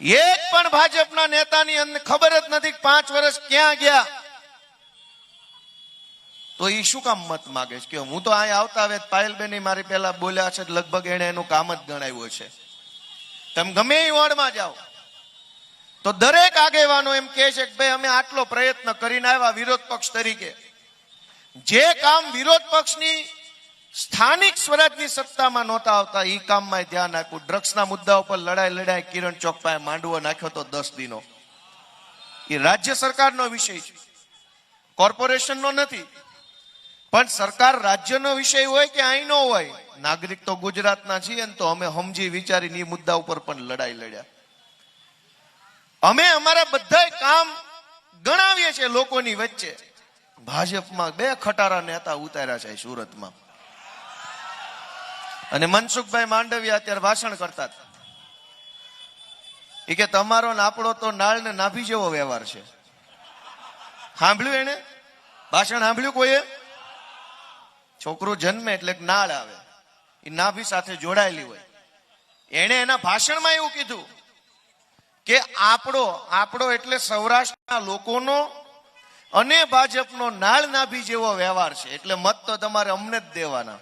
એક પણ ભાજપના નેતાની ખબર જ નથી 5 વર્ષ ક્યાં ગયા, તો એ શું કામ મત માગે છે? કે હું તો અહીં આવતા હવે પાયલબેન મારી પહેલા બોલ્યા છે, લગભગ એને એનું કામ જ ગણાવ્યું છે. તમે ગમે એ વોર્ડમાં જાઓ તો દરેક આગેવાનો એમ કહે છે કે ભાઈ અમે આટલો પ્રયત્ન કરીને આવ્યા વિરોધ પક્ષ તરીકે, જે કામ વિરોધ પક્ષની સ્થાનિક સ્વરાજની સત્તામાં નહોતા આવતા એ કામમાં ધ્યાન આપ્યું. ડ્રગ્સના મુદ્દા ઉપર લડાઈ કિરણ ચોક પાસે માંડવો નાખ્યો તો 10 દિનો. એ રાજ્ય સરકારનો વિષય છે, કોર્પોરેશનનો નથી. પણ સરકાર રાજ્યનો વિષય હોય કે અહીં નો હોય, નાગરિક તો ગુજરાતના છીએ ને, તો અમે સમજી વિચારીને એ મુદ્દા ઉપર પણ લડાઈ લડ્યા. અમે અમારા બધા કામ ગણાવીએ છીએ લોકોની વચ્ચે. ભાજપમાં 2 ખટારા નેતા ઉતાર્યા છે સુરતમાં, અને મનસુખભાઈ માંડવિયા અત્યારે ભાષણ કરતા હતા. એ કે તમારો ને આપણો તો નાળ ને નાભી જેવો વ્યવહાર છે. સાંભળ્યું એને ભાષણ? સાંભળ્યું કોઈએ? છોકરો જન્મે એટલે નાળ આવે, એ નાભી સાથે જોડાયેલી હોય. એને એના ભાષણમાં એવું કીધું કે આપણો એટલે સૌરાષ્ટ્રના લોકોનો અને ભાજપનો નાળ નાભી જેવો વ્યવહાર છે, એટલે મત તો તમારે અમને જ દેવાના.